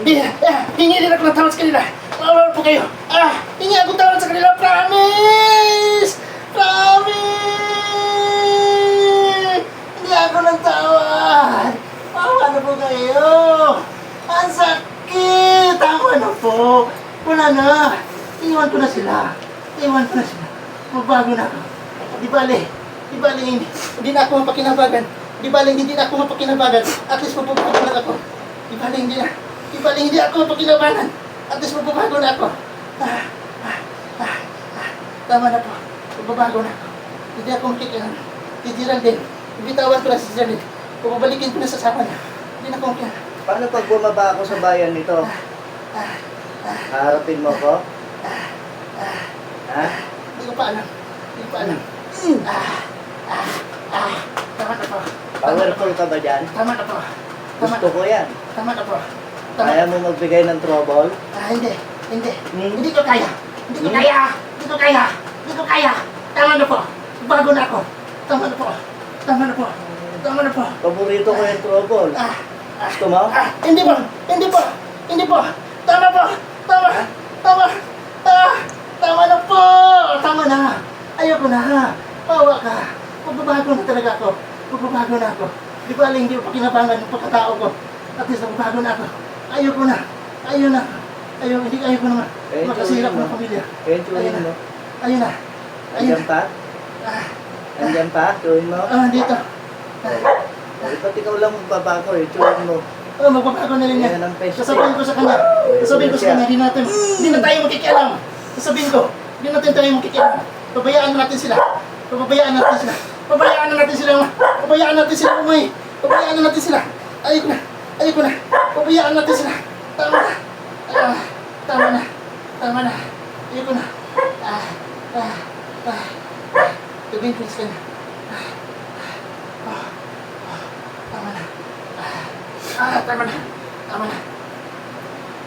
Hingi din ako ng tawad sa kanila. Mawawala po kayo. Hingi ako tawad sa kanila. Promise! Promise! Hindi ako ng tawad. Mawawala po kayo. Ang sakit. Tama na po. Wala na. Iwan ko na sila. Magbago na ako. Di bali, hindi na ako mapakinabagan. Di bali, hindi na ako mapakinabagan. At least magbabago na ako. Di bali, hindi ako mapakinabagan. At least magbabago na ako. Tama na po. Magbabago na ako. Hindi ako makikilan. Si Geraldine, ibitawan ko na si Geraldine. Pababalikin ko na sa asawa niya. Hindi na ako makikilan. Paano pag bumaba ako sa bayan nito? Harapin mo ko? Ha? Hindi ko pa alam. Tama na po. Powerful ka ba dyan? Tama na po. Gusto ko yan. Tama na po. Kaya mo magbigay ng trouble? Hindi. Hindi ko kaya. Hindi ko kaya. Tama na po. Bago na ako. Tama na po. Paborito ko yung trouble. Gusto mo? Hindi po. Tama po. Tama na po. Tama na. Ayoko na. Bawa ka. Magbabago na talaga ako. Di ba hindi ko pakinabangan yung pagkatao ko. At least magbabago na ako. Ayoko na. Hindi ayoko naman. Makasirap ng pamilya. Enjoyin mo. Ayun na. Andyan pa? Andyan pa? Tuwin mo? Dito. Ba't ikaw lang magbabago eh? Tuwin mo. Magbabago na rin yan. Yan ang peste. Sasabihin ko sa kanya, hindi na tayo magkikialam. Sasabihin ko, hindi natin tayo magkikialam. Pabayaan na natin sila. Pabayaan na natin sila. Ayoko na. Pabayaan natin sila. Tama na. Ayoko na. Sabihin ko sa kanya. Tama na.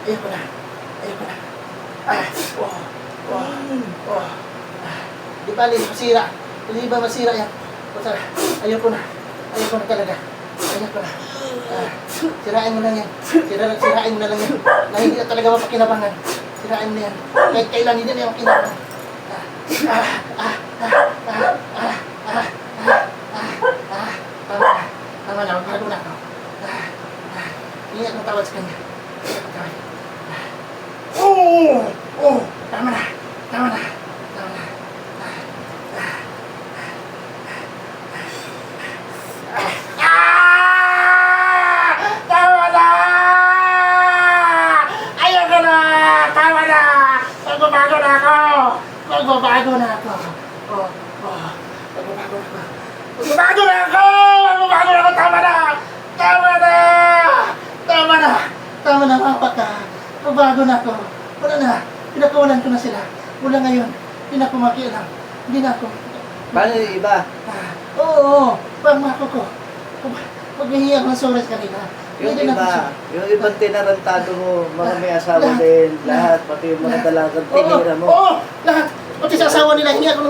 Ayoko na. Di bali, masira. Hindi ba masira yan? Ayoko na talaga. Sirain mo lang yan. Sirain mo na lang yan. Na hindi na talaga mapakinabangan. Sirain mo na yan. Kahit kailan hindi na yung makinabangan. Tama na. Magbago na ako. Hindi ako tawad sa kanya. Tama na. Ayoko na. Tama na. Magbabago na ako. Magbabago na ako. Tama na, mapak ka. Magbago na ako. Wala na. Pinakawalan ko na sila. Mula ngayon, hindi na ako makialam. Hindi na ako. Paano yung iba? Oo. Pangmako ko. Maghihingi ako ng sorry sa kanila. Yung ibang tinarantado mo, mga may asawa din, lahat, pati yung mga dalagang tinira mo. Oo, lahat. Pati sa asawa nila, hingi ako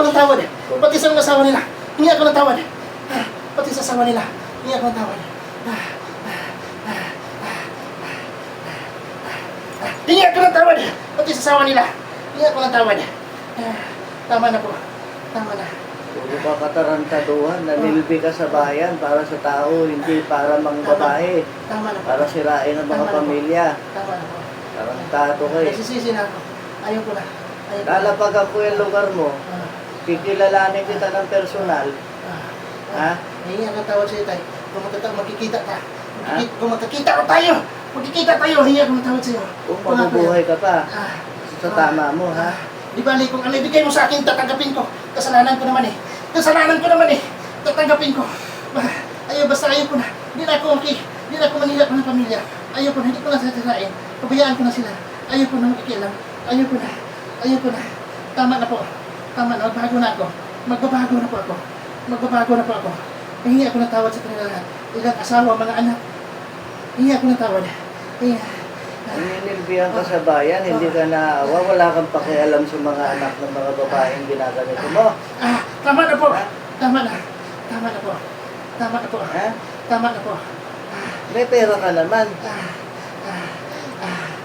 ng tawad. Pati sa mga asawa nila, hingi ako ng tawad. Pati sa asawa nila, hingi ako ng tawad. Hingi ako ng tawad. Pati sa asawa nila, hingi ako ng tawad. Tama na po. Puro ka katarantaduhan, nanilbi ka sa bayan para sa tao, hindi para mga babae. Tama na po. Para sirain ang mga pamilya. Tama na po. Tarantado ka eh. Nagsisisi na ako. Ayoko na. Lalapagan ko yung lugar mo, kikilalanin kita ng personal. Ha? Hingi ako ng tawad sa'yo tayo. Kung magkikita ka. Kung magkikita tayo, hingi ako ng tawad sa'yo. Kung mabubuhay ka pa, sa tama mo, ha? Di bali, kung ano ibigay mo sa akin, tatanggapin ko. Kasalanan ko naman eh. Tatanggapin ko. Basta ayoko na. Hindi na ako manilap ng pamilya. Ayoko na, hindi ko na sasirain. Pabayaan ko na sila. Ayoko na makikialam. Ayoko na. Tama na po. Magbabago na po ako. Hingi ako ng tawad sa kanila lahat. Ilang asawa, mga anak. Hingi ako ng tawad. Ninilbihan ka sa bayan, hindi ka naawa, wala kang pakialam sa mga anak ng mga babaeng ginaganito mo. Tama na po. Ha? Tama na po. Ha? May pera ka naman.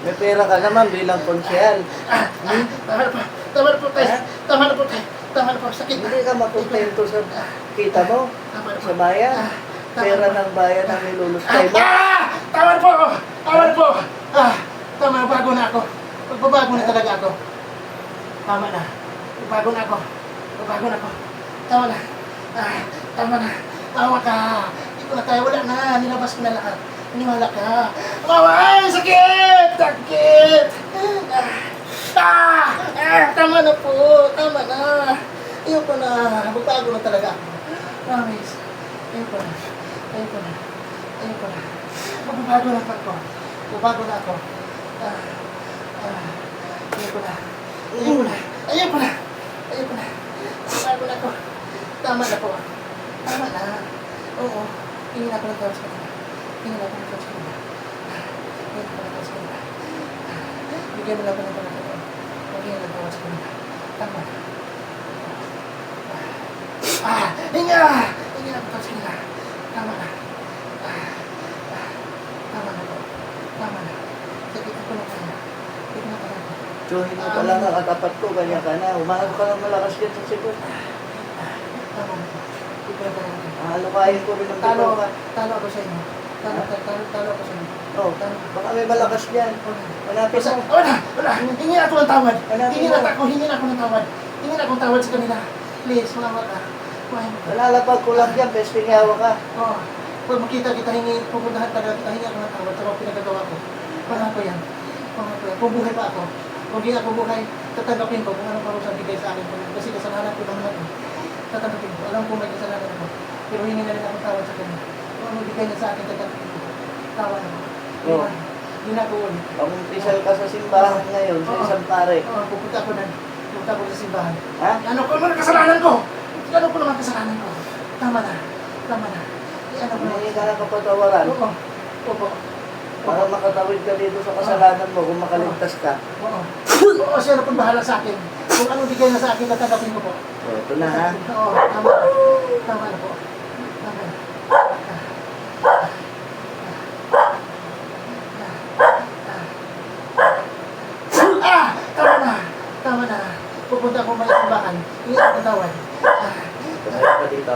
May pera ka naman bilang konsyal. Tama na po. Tama na po tayo. Tama na po tayo. Tama na po. Sakit. Hindi ka makontento sa kita mo, Tama na po. sa bayan. Pera ng bayan ang nilulustay mo. Tama na po. Tama na po. Tama na. Bago na ako. Magbabago na talaga ako. Tama na. Bago na ako. Bago na ako. Tama na. Tama na. Tawa ka. Hindi ko na tayo. Wala na. Nilabas ko na lahat. Maniwala ka. Ay! Sakit! Sakit! Tama na po. Tama na. Ayoko na. Magbago na talaga ako. Promise. Ayoko na. Ayoko na. Ayoko na. Magbabago na ako. Magbabago na ako. Ayoko na. Ayoko na. Ayoko na. Ayoko na. Magbago na ako. Tama na po. Tama na. Oo. Tingin ako ng tawas kanina. Tingin ako ng tawas kanina. Tingin ako ng tawas kanina. Bigyan mo lang ako ng tawas kanina. Bigyan ng tawas kanina. Tama na. Hinga! Hinga ako ng tawas kanina. Tama na. Tama na po. Tama na. Sakit ako na kaya. Sakit na kaya. Tsuhin mo pala nga katapat ko, ganyan ka na. Umangat ka ng malakas dyan sa sikot. Tama na po. Halukayin ko rin ang Talo bitaw ka. Talo ako sa inyo. Talo ako sa inyo. Oh, baka may malakas dyan. Malapit mo. Wala. Hingin ako ng tawad. Hanapin Hingin mo. ako ng tawad. Hingin akong tawad sa kanila. Please, malawa ka. Kuhain mo. Nalalapag ko lang dyan, best thing yawa ka. Oo. Pag makita kita, pupuntahan talaga kita, hingin ako ng tawad sa mga pinagagawa ko. Pangako yan. Pangako yan. Kung buhay pa ako, kung di ako buhay, tatanggapin ko kung anong parusang bigay sa akin. Kasi kasalanan ko naman ako. Tatanggapin ko. Alam ko may kasalanan ako. Pero hingin na rin akong tawad sa kanya. Kung ano bigay niya sa akin, tatanggapin ko. Tawad ako. Oo. Hindi na ako ulit. Pag-umpisal ka sa simbahan ngayon, sa isang pare. Oo, pupunta ako na. Pupunta ako sa simbahan. Ha? Ano ko naman kasalanan ko? Ano ko naman kasalanan ko? Tama na. Tama na. Ano ko Humingi naman? ka ng kapatawaran. Oo. Opo. Para makatawid ka dito sa kasalanan mo kung makaligtas ka. Oo. Oo, siya na pong bahala sa akin. Kung anong bigay na sa akin, tatanggapin ko po. So, ito na ha. Oo, tama na. Tama na po. Tama na. Tama na. Tama na. Pupunta ako may simbahan. Hindi ako tawad. Tumayo ka dito.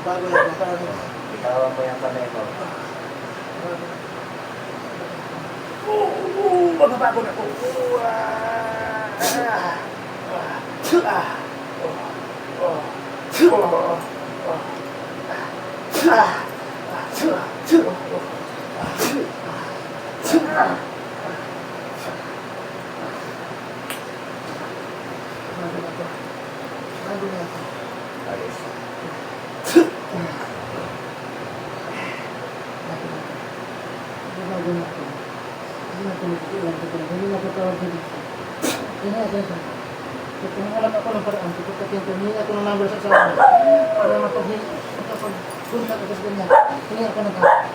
Bago na po. Bitawan mo yung kamay mo. Magbabago na po. Bago na po. Ayos. Bago na po. Hindi na tumigilan ko talaga. Hindi na patawag na dito. Hindi na dito. Kung alam ako ng paraan, tutupatin ko, hindi ako ng number sa asawa. Para mapagpunta ko sa ganyan. Hindi ako ng tawag.